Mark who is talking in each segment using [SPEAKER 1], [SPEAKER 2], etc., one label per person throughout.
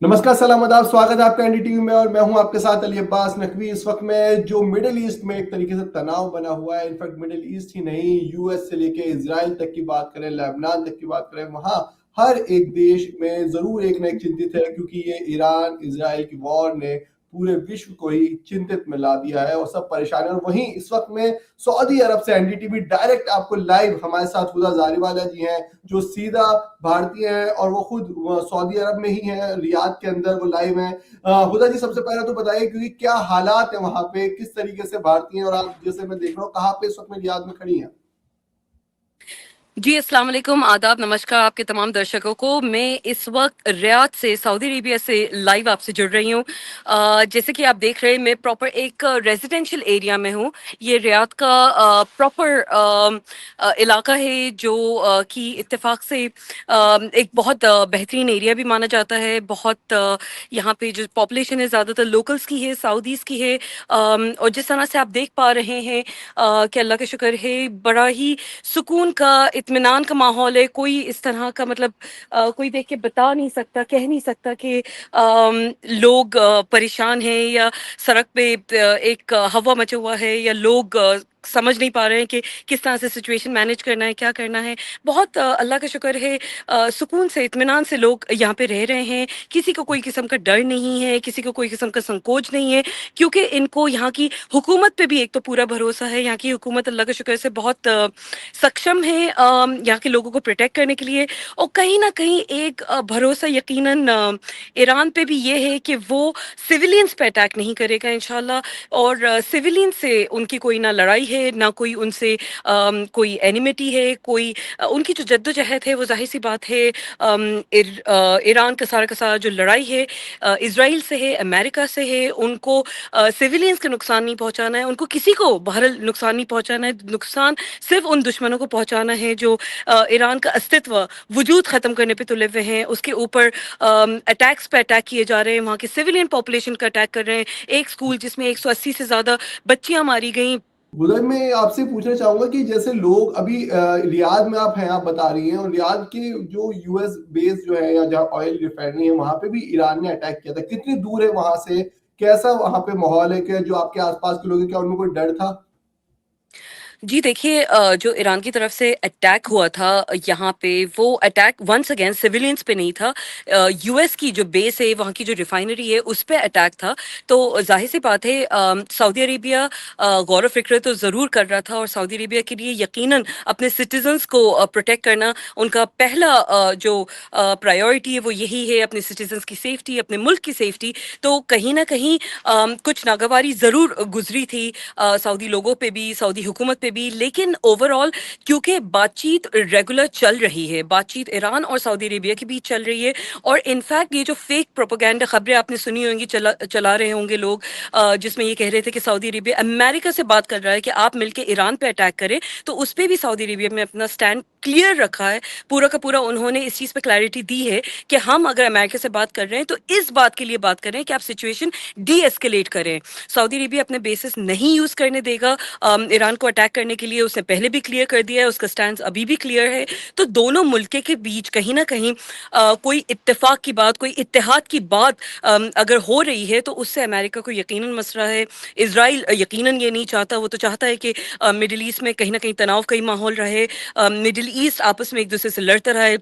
[SPEAKER 1] नमस्कार, सलाम आदाब, स्वागत है आपका एनडीटीवी में और मैं हूं आपके साथ अली अब्बास नकवी। इस वक्त में जो मिडिल ईस्ट में एक तरीके से तनाव बना हुआ है, इनफैक्ट मिडिल ईस्ट ही नहीं, यूएस से लेके इजराइल तक की बात करें, लेबनान तक की बात करें, वहां हर एक देश में जरूर एक ना एक चिंतित है, क्योंकि ये ईरान इजराइल की वॉर ने पूरे विश्व को ही चिंतित में ला दिया है और सब परेशान है। और वहीं इस वक्त में सऊदी अरब से एनडीटीवी डायरेक्ट आपको लाइव हमारे साथ हुदा जारीवाला जी हैं, जो सीधा भारतीय हैं और वो खुद सऊदी अरब में ही हैं, रियाद के अंदर वो लाइव हैं। हुदा जी, सबसे पहले तो बताइए क्योंकि क्या हालात है वहां पे, किस तरीके से भारतीय हैं, और आप जैसे मैं देख रहा हूँ कहाँ पे इस वक्त में रियाद में खड़ी हैं।
[SPEAKER 2] जी अस्सलाम वालेकुम, आदाब, नमस्कार आपके तमाम दर्शकों को। मैं इस वक्त रियाद से, सऊदी अरेबिया से लाइव आपसे जुड़ रही हूँ। जैसे कि आप देख रहे हैं, मैं प्रॉपर एक रेजिडेंशियल एरिया में हूँ। ये रियाद का प्रॉपर इलाका है जो कि इत्तेफाक से एक बहुत बेहतरीन एरिया भी माना जाता है। बहुत यहाँ पे जो पॉपुलेशन है ज़्यादातर लोकल्स की है, सऊदीज़ की है। और जिस तरह से आप देख पा रहे हैं कि अल्लाह का शुक्र है, बड़ा ही सुकून का, इत्मीनान का माहौल है। कोई इस तरह का मतलब कोई देख के बता नहीं सकता, कह नहीं सकता कि लोग परेशान हैं या सड़क पे एक हवा मचा हुआ है या लोग समझ नहीं पा रहे हैं कि किस तरह से सिचुएशन मैनेज करना है, क्या करना है। बहुत अल्लाह का शुक्र है, सुकून से, इत्मीनान से लोग यहाँ पे रह रहे हैं। किसी को कोई किस्म का डर नहीं है, किसी को कोई किस्म का संकोच नहीं है, क्योंकि इनको यहाँ की हुकूमत पे भी एक तो पूरा भरोसा है। यहाँ की हुकूमत अल्लाह के शुक्र से बहुत सक्षम है यहाँ के लोगों को प्रोटेक्ट करने के लिए। और कहीं ना कहीं एक भरोसा यकीनन ईरान पे भी ये है कि वो सिविलियंस पे अटैक नहीं करेगा इंशाल्लाह। और सिविलियन से उनकी कोई ना लड़ाई है, ना कोई उनसे कोई एनिमिटी है। कोई उनकी जो जद्दोजहद है वो जाहिर सी बात है, ईरान का सारा जो लड़ाई है इसराइल से है, अमेरिका से है। उनको सिविलियंस का नुकसान नहीं पहुंचाना है, उनको किसी को बहरहाल नुकसान नहीं पहुंचाना है। नुकसान सिर्फ उन दुश्मनों को पहुंचाना है जो ईरान का अस्तित्व, वजूद ख़त्म करने पे तुले हुए हैं। उसके ऊपर अटैक्स पे अटैक किए जा रहे हैं, वहाँ की सिविलियन पॉपुलेशन का अटैक कर रहे हैं। एक स्कूल जिसमें 180 से ज़्यादा बच्चियां मारी गई।
[SPEAKER 1] उधर मैं आपसे पूछना चाहूंगा कि जैसे लोग अभी रियाद में आप हैं, आप बता रही हैं, और रियाद के जो यूएस बेस जो है या जहाँ ऑयल रिफाइनरी है वहां पे भी ईरान ने अटैक किया था, कितनी दूर है वहां से, कैसा वहां पे माहौल है, कि जो आपके आसपास के लोग हैं क्या उनमें कोई डर था।
[SPEAKER 2] जी देखिए, जो ईरान की तरफ से अटैक हुआ था यहाँ पे, वो अटैक वंस अगेन सिविलियंस पे नहीं था। यूएस की जो बेस है, वहाँ की जो रिफाइनरी है, उस पे अटैक था। तो जाहिर सी बात है, सऊदी अरेबिया गौर व फिक्र तो ज़रूर कर रहा था। और सऊदी अरेबिया के लिए यकीनन अपने सिटीजन्स को प्रोटेक्ट करना उनका पहला जो प्रायोरिटी है वो यही है, अपने सिटीजन्स की सेफ्टी, अपने मुल्क की सेफ्टी। तो कहीं ना कहीं कुछ नागवारी ज़रूर गुजरी थी सऊदी लोगों पे भी, सऊदी हुकूमत पे भी। लेकिन ओवरऑल क्योंकि बातचीत रेगुलर चल रही है, बातचीत ईरान और सऊदी अरेबिया के बीच चल रही है। और इनफैक्ट ये जो फेक प्रोपेगेंडा खबरें आपने सुनी होंगी, चला रहे होंगे लोग, जिसमें ये कह रहे थे कि सऊदी अरेबिया अमेरिका से बात कर रहा है कि आप मिलकर ईरान पे अटैक करें, तो उस पर भी सऊदी अरेबिया में अपना स्टैंड क्लियर रखा है। पूरा का पूरा उन्होंने इस चीज़ पे क्लैरिटी दी है कि हम अगर अमेरिका से बात कर रहे हैं तो इस बात के लिए बात कर रहे हैं कि आप सिचुएशन डी एस्केलेट करें। सऊदी अरेबिया अपने बेसिस नहीं यूज करने देगा ईरान को अटैक करने के लिए। उसने पहले भी क्लियर कर दिया है, उसका स्टैंड अभी भी क्लियर है। तो दोनों मुल्के के बीच कहीं ना कहीं कोई इत्तेफाक की बात, कोई इत्तेहाद की बात अगर हो रही है तो उससे अमेरिका को यकीनन मसला है। इसराइल यकीनन ये नहीं चाहता, वो तो चाहता है कि मिडिल ईस्ट में कहीं ना कहीं तनाव का ही माहौल रहे, मिडिल ईस्ट आपस में एक दूसरे से लड़ता रहे,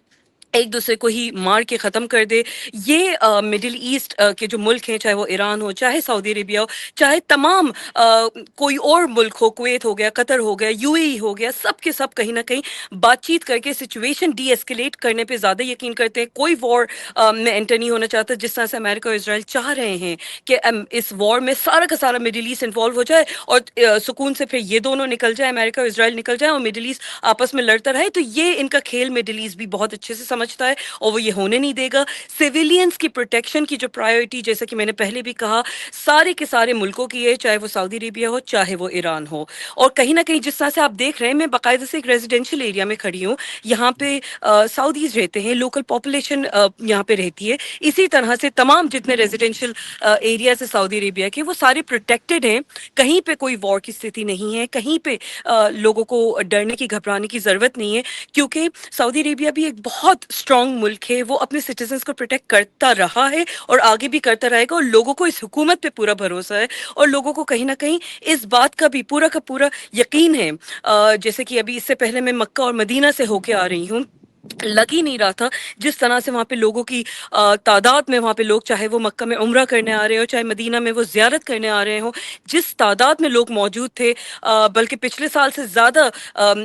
[SPEAKER 2] एक दूसरे को ही मार के ख़त्म कर दे। ये मिडिल ईस्ट के जो मुल्क हैं, चाहे वो ईरान हो, चाहे सऊदी अरेबिया हो, चाहे तमाम कोई और मुल्क हो, कुवैत हो गया, कतर हो गया, यूएई हो गया, सब के सब कहीं ना कहीं बातचीत करके सिचुएशन डी एस्केलेट करने पे ज़्यादा यकीन करते हैं। कोई वॉर में एंटर नहीं होना चाहता, जिस तरह से अमेरिका और इसराइल चाह रहे हैं कि इस वॉर में सारा का सारा मिडिल ईस्ट इन्वॉल्व हो जाए और सुकून से फिर ये दोनों निकल जाए, अमेरिका और इसराइल निकल जाए और मिडिल ईस्ट आपस में लड़ता रहे। तो ये इनका खेल मिडिल ईस्ट भी बहुत अच्छे से समझता है और वो ये होने नहीं देगा। सिविलियंस की प्रोटेक्शन की जो प्रायोरिटी, जैसे कि मैंने पहले भी कहा, सारे के सारे मुल्कों की है, चाहे वो सऊदी अरेबिया हो, चाहे वो ईरान हो। और कहीं ना कहीं जिस तरह से आप देख रहे हैं, मैं बाकायदा से एक रेजिडेंशियल एरिया में खड़ी हूँ। यहाँ पे सऊदीज रहते हैं, लोकल पॉपुलेशन यहाँ पे रहती है। इसी तरह से तमाम जितने रेजिडेंशियल एरियाज है सऊदी अरेबिया के, वो सारे प्रोटेक्टेड हैं। कहीं पे कोई वॉर की स्थिति नहीं है, कहीं पे लोगों को डरने की, घबराने की ज़रूरत नहीं है, क्योंकि सऊदी अरेबिया भी एक बहुत اسٹرانگ ملک ہے، وہ اپنے سٹیزنس کو پروٹیکٹ کرتا رہا ہے اور آگے بھی کرتا رہے گا، اور لوگوں کو اس حکومت پہ پورا بھروسہ ہے، اور لوگوں کو کہیں نہ کہیں اس بات کا بھی پورا کا پورا یقین ہے۔ جیسے کہ ابھی اس سے پہلے میں مکہ اور مدینہ سے ہو کے آ رہی ہوں، لگ ہی نہیں رہا تھا جس طرح سے وہاں پہ لوگوں کی تعداد میں، وہاں پہ لوگ چاہے وہ مکہ میں عمرہ کرنے آ رہے ہو، چاہے مدینہ میں وہ زیارت کرنے آ رہے ہوں، جس تعداد میں لوگ موجود تھے، بلکہ پچھلے سال سے زیادہ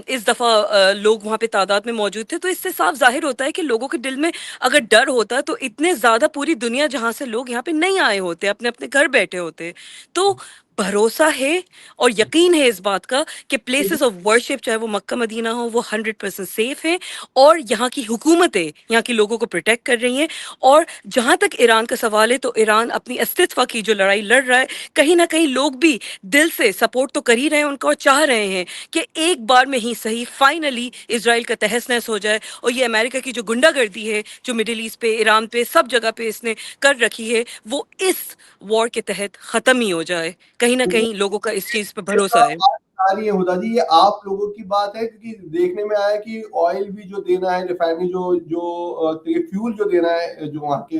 [SPEAKER 2] اس دفعہ لوگ وہاں پہ تعداد میں موجود تھے، تو اس سے صاف ظاہر ہوتا ہے کہ لوگوں کے دل میں اگر ڈر ہوتا تو اتنے زیادہ پوری دنیا جہاں سے لوگ یہاں پہ نہیں آئے ہوتے، اپنے اپنے گھر بیٹھے ہوتے۔ تو بھروسہ ہے اور یقین ہے اس بات کا کہ پلیسز آف ورشپ چاہے وہ مکہ مدینہ ہو، وہ 100% سیف ہیں، اور یہاں کی حکومتیں یہاں کے لوگوں کو پروٹیکٹ کر رہی ہیں۔ اور جہاں تک ایران کا سوال ہے، تو ایران اپنی استتوا کی جو لڑائی لڑ رہا ہے، کہیں نہ کہیں لوگ بھی دل سے سپورٹ تو کر ہی رہے ہیں ان کو، اور چاہ رہے ہیں کہ ایک بار میں ہی صحیح فائنلی اسرائیل کا تہس نہس ہو جائے، اور یہ امریکہ کی جو گنڈا گردی ہے جو مڈل ایسٹ پہ، ایران پہ، سب جگہ پہ اس نے کر رکھی ہے، وہ اس وار کے تحت ختم ہی ہو جائے۔ کہیں نہ کہیں لوگوں کا اس چیز پہ بھروسہ ہے۔
[SPEAKER 1] آ رہی ہے ہدا جی، یہ آپ لوگوں کی بات ہے، کیونکہ دیکھنے میں آیا کہ آئل بھی جو دینا ہے، ریفائنری جو فیول جو دینا ہے، جو وہاں کے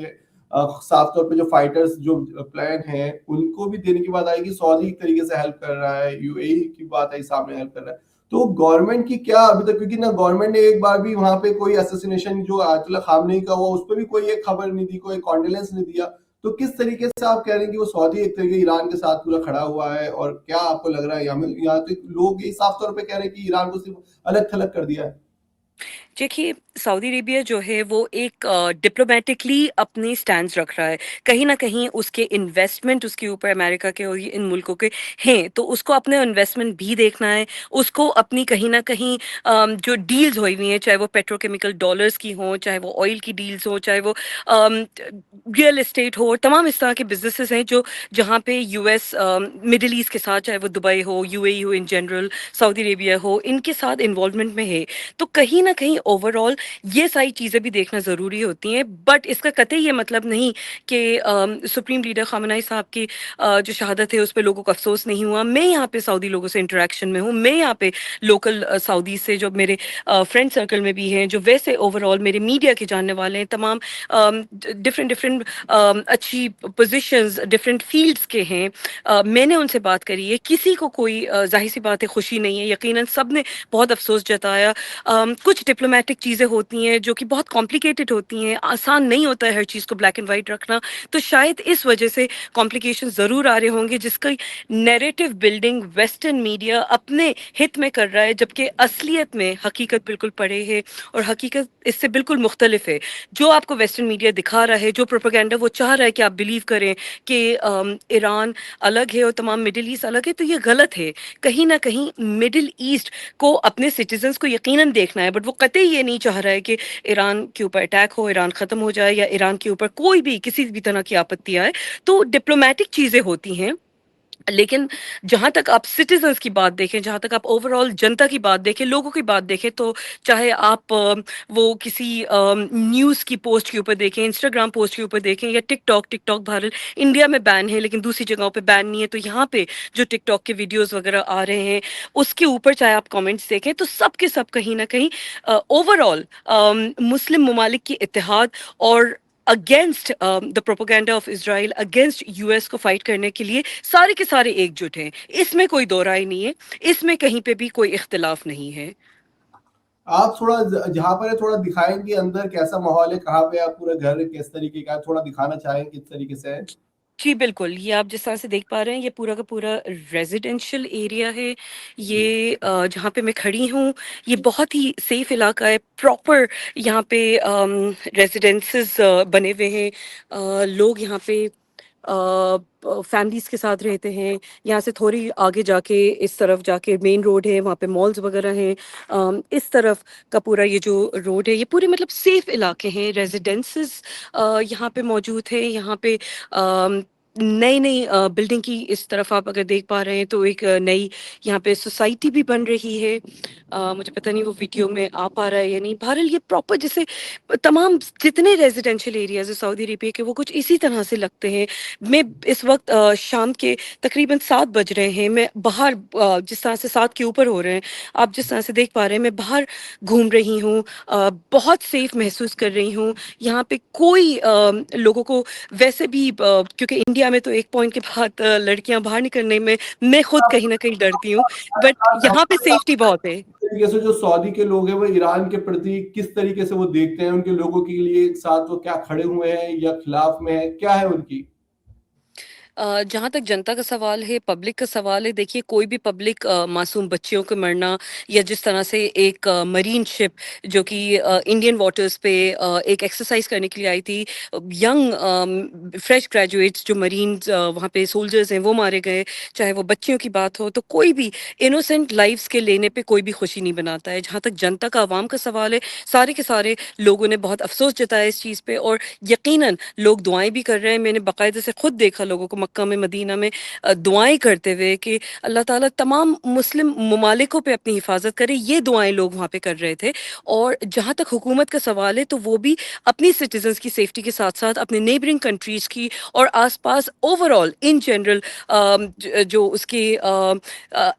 [SPEAKER 1] صاف طور پہ جو فائٹرز جو پلان ہیں ان کو بھی دینے کی بات آئی کہ سعودی ایک طریقے سے ہیلپ کر رہا ہے، یو اے ای کی بات آئی سامنے ہیلپ کر رہا ہے۔ تو گورنمنٹ کی کیا ابھی تک، کیونکہ نہ گورنمنٹ نے ایک بار بھی وہاں پہ کوئی اسیسینیشن جو آیت اللہ خامنئی کا ہوا اس پہ بھی کوئی ایک خبر نہیں دی، کوئی کانڈیلنس نہیں دیا، تو کس طریقے سے آپ کہہ رہے ہیں کہ وہ سعودی ایک طریقے ایران کے ساتھ پورا کھڑا ہوا ہے، اور کیا آپ کو لگ رہا ہے یہاں تک لوگ یہ صاف طور پہ کہہ رہے ہیں کہ ایران کو صرف الگ تھلگ کر دیا ہے؟
[SPEAKER 2] دیکھیے، سعودی عربیہ جو ہے وہ ایک ڈپلومیٹکلی اپنی سٹینڈز رکھ رہا ہے، کہیں نہ کہیں اس کے انویسٹمنٹ اس کے اوپر امریکہ کے اور ان ملکوں کے ہیں، تو اس کو اپنے انویسٹمنٹ بھی دیکھنا ہے، اس کو اپنی کہیں نہ کہیں جو ڈیلز ہوئی ہوئی ہیں، چاہے وہ پیٹروکیمیکل ڈالرز کی ہوں، چاہے وہ آئل کی ڈیلز ہوں، چاہے وہ ریئل اسٹیٹ ہو، تمام اس طرح کے بزنسز ہیں جو جہاں پہ یو ایس مڈل ایسٹ کے ساتھ، چاہے وہ دبئی ہو، یو اے ای ہو ان جنرل، سعودی عربیہ ہو، ان کے ساتھ انوالومنٹ میں ہے، تو کہیں نہ کہیں اوور آل یہ ساری چیزیں بھی دیکھنا ضروری ہوتی ہیں۔ بٹ اس کا قطعی یہ مطلب نہیں کہ سپریم لیڈر خامنہ صاحب کی جو شہادت ہے اس پہ لوگوں کو افسوس نہیں ہوا۔ میں یہاں پہ سعودی لوگوں سے انٹریکشن میں ہوں، میں یہاں پہ لوکل سعودی سے جو میرے فرینڈ سرکل میں بھی ہیں، جو ویسے اوور آل میرے میڈیا کے جاننے والے ہیں، تمام ڈفرینٹ اچھی پوزیشنز ڈفرینٹ فیلڈس کے ہیں، میں نے ان سے بات کری ہے، کسی کو کوئی ظاہر سی بات ہے خوشی نہیں ہے، یقیناً سب نے بہت افسوس جتایا۔ کچھ ڈپلومیٹک چیزیں ہوتی ہیں جو کہ بہت کمپلیکیٹڈ ہوتی ہیں، آسان نہیں ہوتا ہے ہر چیز کو بلیک اینڈ وائٹ رکھنا، تو شاید اس وجہ سے کمپلیکیشن ضرور آ رہے ہوں گے، جس کی نیریٹو بلڈنگ ویسٹرن میڈیا اپنے ہت میں کر رہا ہے، جبکہ اصلیت میں حقیقت بالکل پڑے ہے، اور حقیقت اس سے بالکل مختلف ہے۔ جو آپ کو ویسٹرن میڈیا دکھا رہا ہے، جو پروپیگنڈا وہ چاہ رہا ہے کہ آپ بلیو کریں کہ ایران الگ ہے اور تمام مڈل ایسٹ الگ ہے، تو یہ غلط ہے۔ کہیں نہ کہیں مڈل ایسٹ کو اپنے سٹیزنز کو یقیناً دیکھنا ہے، بٹ وہ قطعی یہ نہیں چاہ رہا ہے کہ ایران کے اوپر اٹیک ہو، ایران ختم ہو جائے، یا ایران کے اوپر کوئی بھی کسی بھی طرح کی آپتی آئے۔ تو ڈپلومیٹک چیزیں ہوتی ہیں، لیکن جہاں تک آپ سٹیزنز کی بات دیکھیں، جہاں تک آپ اوور آل جنتا کی بات دیکھیں، لوگوں کی بات دیکھیں، تو چاہے آپ وہ کسی نیوز کی پوسٹ کے اوپر دیکھیں، انسٹاگرام پوسٹ کے اوپر دیکھیں، یا ٹک ٹاک بھارت انڈیا میں بین ہے لیکن دوسری جگہوں پہ بین نہیں ہے، تو یہاں پہ جو ٹک ٹاک کے ویڈیوز وغیرہ آ رہے ہیں اس کے اوپر چاہے آپ کامنٹس دیکھیں، تو سب کے سب کہیں نہ کہیں اوور آل مسلم ممالک کی اتحاد اور against the propaganda of Israel, against U S کو فائٹ کرنے کے لیے سارے کے سارے ایک جٹ ہیں، اس میں کوئی دو رائے نہیں ہے، اس میں کہیں پہ بھی کوئی اختلاف نہیں ہے۔
[SPEAKER 1] آپ تھوڑا جہاں پر ہے تھوڑا دکھائیں گے اندر کیسا ماحول ہے، کہاں پہ آپ پورا گھر کس طریقے کا ہے، تھوڑا دکھانا چاہیں کس طریقے سے ہے؟
[SPEAKER 2] جی بالکل، یہ آپ جس طرح سے دیکھ پا رہے ہیں، یہ پورا کا پورا ریزیڈینشیل ایریا ہے، یہ جہاں پہ میں کھڑی ہوں یہ بہت ہی سیف علاقہ ہے، پراپر یہاں پہ ریزیڈینسز بنے ہوئے ہیں، لوگ یہاں پہ فیملیز کے ساتھ رہتے ہیں۔ یہاں سے تھوڑی آگے جا کے اس طرف جا کے مین روڈ ہے، وہاں پہ مالز وغیرہ ہیں، اس طرف کا پورا یہ جو روڈ ہے یہ پورے مطلب سیف علاقے ہیں، ریزیڈینسز یہاں پہ موجود ہیں، یہاں پہ नई नई बिल्डिंग की इस तरफ आप अगर देख पा रहे हैं तो एक नई यहाँ पे सोसाइटी भी बन रही है। मुझे पता नहीं वो वीडियो में आ पा रहा है या नहीं। बहरहाल ये प्रॉपर जैसे तमाम जितने रेजिडेंशियल एरियाज है सऊदी अरेबिया के वो कुछ इसी तरह से लगते हैं। मैं इस वक्त शाम के तकरीबन 7 बज रहे हैं। मैं बाहर जिस तरह से 7 के ऊपर हो रहे हैं, आप जिस तरह से देख पा रहे हैं, मैं बाहर घूम रही हूँ। बहुत सेफ महसूस कर रही हूँ। यहाँ पे कोई लोगों को वैसे भी क्योंकि इंडिया में तो एक पॉइंट के बाद लड़कियां बाहर निकलने में मैं खुद कहीं ना कहीं डरती हूँ, बट यहाँ पे सेफ्टी बहुत है।
[SPEAKER 1] तरीके से जो सऊदी के लोग हैं वो ईरान के प्रति किस तरीके से वो देखते हैं, उनके लोगों के लिए एक साथ वो क्या खड़े हुए हैं या खिलाफ में है, क्या है उनकी?
[SPEAKER 2] जहाँ तक जनता का सवाल है, पब्लिक का सवाल है, देखिए कोई भी पब्लिक मासूम बच्चियों को मरना या जिस तरह से एक मरीन शिप जो कि इंडियन वाटर्स पे एक एक्सरसाइज करने के लिए आई थी, यंग फ्रेश ग्रेजुएट्स जो मरीन्स वहाँ पे सोल्जर्स हैं वो मारे गए, चाहे वो बच्चियों की बात हो, तो कोई भी इनोसेंट लाइफ्स के लेने पे कोई भी खुशी नहीं बनाता है। जहाँ तक जनता का आवाम का सवाल है, सारे के सारे लोगों ने बहुत अफसोस जताया इस चीज़ पे, और यकीनन लोग दुआएं भी कर रहे हैं। मैंने बाकायदे से खुद देखा लोगों को मक्का में, मदीना में दुआएं करते हुए कि अल्लाह ताला तमाम मुस्लिम ममालिकों पे अपनी हिफाजत करे। ये दुआएं लोग वहाँ पे कर रहे थे। और जहाँ तक हुकूमत का सवाल है, तो वो भी अपनी सिटीजन्स की सेफ्टी के साथ साथ अपने नेबरिंग कंट्रीज़ की और आसपास ओवरऑल इन जनरल जो उसके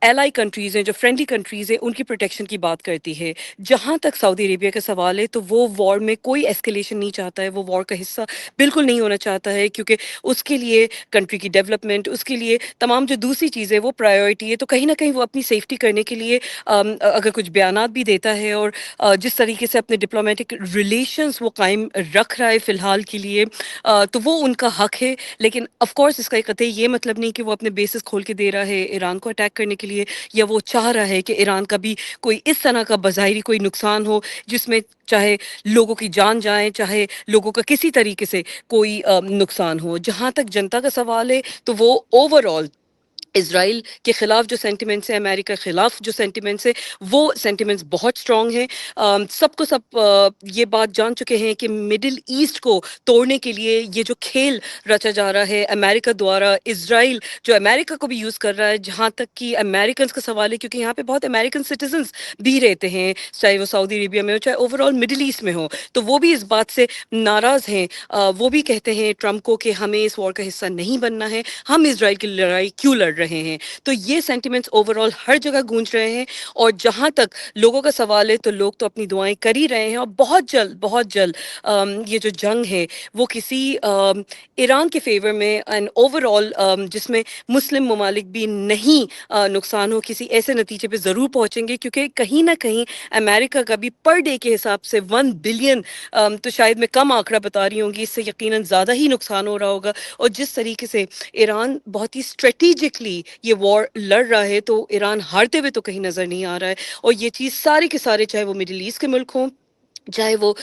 [SPEAKER 2] एलाई कंट्रीज़ हैं, जो फ्रेंडली कंट्रीज़ हैं, उनकी प्रोटेक्शन की बात करती है। जहाँ तक सऊदी अरेबिया का सवाल है, तो वो वॉर में कोई एस्केलेशन नहीं चाहता है, वो वॉर का हिस्सा बिल्कुल नहीं होना चाहता है, क्योंकि उसके लिए कंट्री की डेवलपमेंट, उसके लिए तमाम जो दूसरी चीज़ें वो प्रायोरिटी है। तो कहीं ना कहीं वो अपनी सेफ्टी करने के लिए अगर कुछ बयानात भी देता है और जिस तरीके से अपने डिप्लोमेटिक रिलेशंस वो कायम रख रहा है फ़िलहाल के लिए, तो वो उनका हक है। लेकिन ऑफ कोर्स इसका कतई ये मतलब नहीं कि वो अपने बेसिस खोल के दे रहा है ईरान को अटैक करने के लिए, या वो चाह रहा है कि ईरान का भी कोई इस तरह का बज़ाहिरी कोई नुकसान हो जिसमें चाहे लोगों की जान जाए, चाहे लोगों का किसी तरीके से कोई नुकसान हो। जहाँ तक जनता का सवाल है, तो वो ओवरऑल इज़राइल के खिलाफ जो सेंटिमेंट्स हैं, अमेरिका के खिलाफ जो सेंटिमेंट्स हैं, वो सेंटिमेंट्स बहुत स्ट्रॉन्ग हैं। सबको सब ये बात जान चुके हैं कि मिडिल ईस्ट को तोड़ने के लिए ये जो खेल रचा जा रहा है अमेरिका द्वारा, इज़राइल जो अमेरिका को भी यूज़ कर रहा है, जहाँ तक कि अमेरिकन का सवाल है, क्योंकि यहाँ पे बहुत अमेरिकन सिटीजन्स भी रहते हैं, चाहे वो सऊदी अरेबिया में हो, चाहे ओवरऑल मिडिल ईस्ट में हो, तो वो भी इस बात से नाराज़ हैं। वो भी कहते हैं ट्रंप को कि हमें इस वॉर का हिस्सा नहीं बनना है, हम इज़राइल की लड़ाई क्यों लड़ रहे हैं। तो ये सेंटिमेंट्स ओवरऑल हर जगह गूंज रहे हैं। और जहाँ तक लोगों का सवाल है, तो लोग तो अपनी दुआएं कर ही रहे हैं, और बहुत जल्द ये जो जंग है वो किसी ईरान के फेवर में एंड ओवरऑल जिसमें मुस्लिम ममालिक भी नहीं नुकसान हो, किसी ऐसे नतीजे पे ज़रूर पहुँचेंगे, क्योंकि कहीं ना कहीं अमेरिका का भी पर डे के हिसाब से 1 बिलियन, तो शायद मैं कम आंकड़ा बता रही होंगी, इससे यकीनन ज़्यादा ही नुकसान हो रहा होगा। और जिस तरीके से ईरान बहुत ही स्ट्रेटेजिकली ये वॉर लड़ रहा है, तो ईरान हारते हुए तो कहीं नज़र नहीं आ रहा है। और ये चीज़ सारे के सारे, चाहे वो मिडिल ईस्ट के मुल्क हों, चाहे वो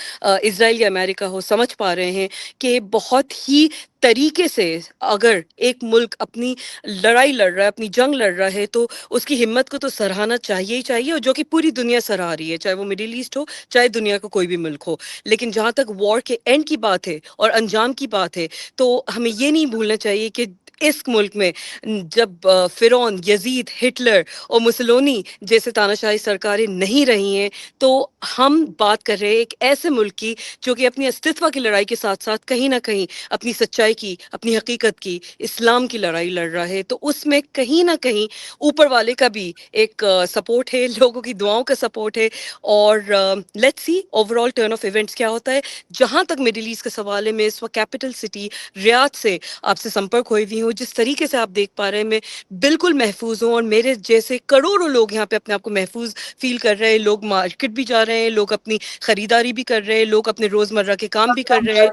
[SPEAKER 2] इज़राइल या अमेरिका हो, समझ पा रहे हैं कि बहुत ही तरीके से अगर एक मुल्क अपनी लड़ाई लड़ रहा है, अपनी जंग लड़ रहा है, तो उसकी हिम्मत को तो सराहना चाहिए ही चाहिए, और जो कि पूरी दुनिया सराह रही है, चाहे वो मिडिल ईस्ट हो, चाहे दुनिया का कोई भी मुल्क हो। लेकिन जहाँ तक वॉर के एंड की बात है और अंजाम की बात है, तो हमें ये नहीं भूलना चाहिए कि इस मुल्क में जब फिरौन, यजीद, हिटलर और मुसलोनी जैसे तानाशाही सरकारें नहीं रही हैं, तो हम बात कर रहे हैं एक ऐसे मुल्क की जो कि अपनी अस्तित्व की लड़ाई के साथ साथ कहीं ना कहीं अपनी सच्चाई की, अपनी हकीकत की, इस्लाम की लड़ाई लड़ रहा है। तो उसमें कहीं ना कहीं ऊपर वाले का भी एक सपोर्ट है, लोगों की दुआओं का सपोर्ट है। और let's see overall turn off events क्या होता है। जहां तक मिडिल ईस्ट का सवाल है, मैं इस वक्त कैपिटल सिटी रियाद से आपसे संपर्क हुई हुई हूँ। जिस तरीके से आप देख पा रहे हैं, मैं बिल्कुल महफूज हूँ, और मेरे जैसे करोड़ों लोग यहाँ पे अपने आप को महफूज फील कर रहे हैं। लोग मार्केट भी जा रहे हैं, लोग अपनी खरीदारी भी कर रहे हैं, लोग अपने रोजमर्रा के काम भी कर रहे हैं।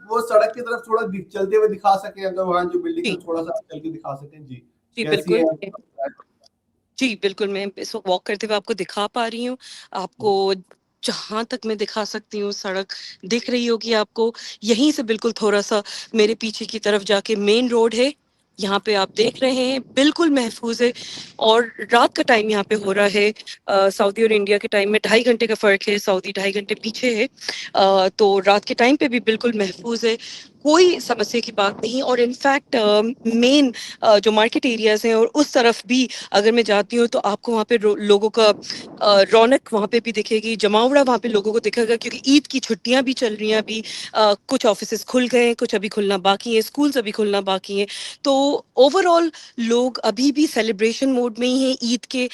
[SPEAKER 1] वो सड़क की तरफ थोड़ा चलते हुए दिखा सके, अगर वहाँ जो बिल्डिंग है
[SPEAKER 2] जी
[SPEAKER 1] थोड़ा सा चल के दिखा सकें। जी,
[SPEAKER 2] जी
[SPEAKER 1] कैसी
[SPEAKER 2] बिल्कुल।
[SPEAKER 1] है?
[SPEAKER 2] जी बिल्कुल, मैं इस वक्त वॉक करते हुए आपको दिखा पा रही हूँ। आपको जहां तक मैं दिखा सकती हूँ सड़क दिख रही होगी आपको। यहीं से बिल्कुल थोड़ा सा मेरे पीछे की तरफ जाके मेन रोड है, यहाँ पे आप देख रहे हैं, बिल्कुल महफूज है। और रात का टाइम यहाँ पे हो रहा है। सऊदी और इंडिया के टाइम में 2.5 घंटे का फर्क है, सऊदी 2.5 घंटे पीछे है। तो रात के टाइम पे भी बिल्कुल महफूज है। کوئی سمسیا کی بات نہیں. اور انفیکٹ مین جو مارکیٹ ایریاز ہیں اور اس طرف بھی اگر میں جاتی ہوں تو آپ کو وہاں پہ لوگوں کا رونق وہاں پہ بھی دکھے گی, جماوڑا وہاں پہ لوگوں کو دکھے گا, کیونکہ عید کی چھٹیاں بھی چل رہی ہیں ابھی. کچھ آفیسز کھل گئے ہیں, کچھ ابھی کھلنا باقی ہیں, اسکولز ابھی کھلنا باقی ہیں. تو اوور آل لوگ ابھی بھی سیلیبریشن موڈ میں ہی ہیں عید کے.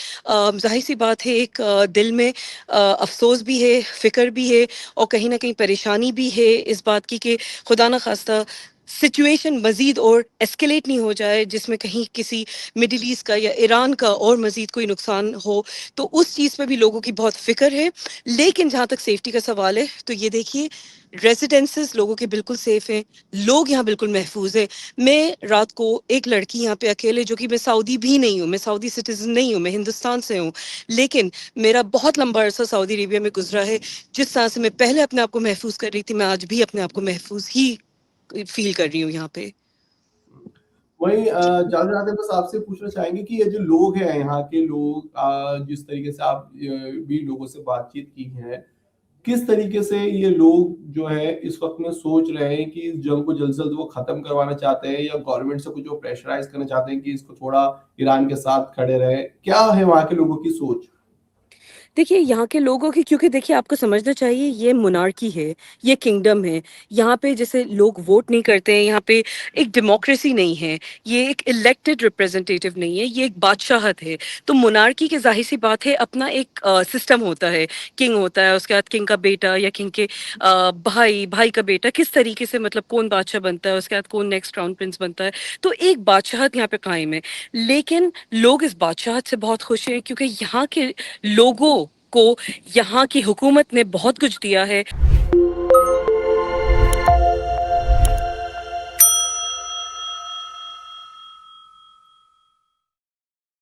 [SPEAKER 2] ظاہر سی بات ہے ایک دل میں افسوس بھی ہے, فکر بھی ہے, اور کہیں نہ کہیں پریشانی بھی ہے اس بات کی کہ خدا نہ خواستہ سچویشن مزید اور ایسکیلیٹ نہیں ہو جائے, جس میں کہیں کسی مڈل ایسٹ کا یا ایران کا اور مزید کوئی نقصان ہو. تو اس چیز پہ بھی لوگوں کی بہت فکر ہے. لیکن جہاں تک سیفٹی کا سوال ہے تو یہ دیکھیے ریزیڈنسز لوگوں کے بالکل سیف ہیں, لوگ یہاں بالکل محفوظ ہیں. میں رات کو ایک لڑکی یہاں پہ اکیلے, جو کہ میں سعودی بھی نہیں ہوں, میں سعودی سٹیزن نہیں ہوں, میں ہندوستان سے ہوں, لیکن میرا بہت لمبا عرصہ سعودی عربیہ میں گزرا ہے. جس طرح سے میں پہلے اپنے آپ کو محفوظ کر رہی تھی, میں آج بھی اپنے آپ کو محفوظ ہی فیل کر رہی ہوں یہاں پہ.
[SPEAKER 1] وہیں جاتے جاتے بس آپ سے پوچھنا چاہیں گے کہ یہ جو لوگ ہیں یہاں کے لوگ, جس طریقے سے آپ بھی لوگوں سے بات چیت کی ہے, کس طریقے سے یہ لوگ جو ہے اس وقت میں سوچ رہے ہیں کہ اس جنگ کو جلد سے جلد وہ ختم کروانا چاہتے ہیں, یا گورنمنٹ سے کچھ وہ پریشرائز کرنا چاہتے ہیں کہ اس کو تھوڑا ایران کے ساتھ کھڑے رہے, کیا ہے وہاں کے لوگوں کی سوچ؟
[SPEAKER 2] دیکھیے یہاں کے لوگوں کی, کیونکہ دیکھیے آپ کو سمجھنا چاہیے یہ مونارکی ہے, یہ کنگڈم ہے. یہاں پہ جیسے لوگ ووٹ نہیں کرتے ہیں, یہاں پہ ایک ڈیموکریسی نہیں ہے, یہ ایک الیکٹڈ ریپرزینٹیٹیو نہیں ہے, یہ ایک بادشاہت ہے. تو مونارکی کی ظاہر سی بات ہے اپنا ایک سسٹم ہوتا ہے, کنگ ہوتا ہے, اس کے بعد کنگ کا بیٹا یا کنگ کے بھائی کا بیٹا, کس طریقے سے مطلب کون بادشاہ بنتا ہے, اس کے بعد کون نیکسٹ کراؤن پرنس بنتا ہے. تو ایک بادشاہت یہاں پہ قائم ہے. لیکن لوگ اس بادشاہت سے بہت خوش ہیں, کیونکہ یہاں کے لوگوں کو یہاں کی حکومت نے بہت کچھ دیا ہے.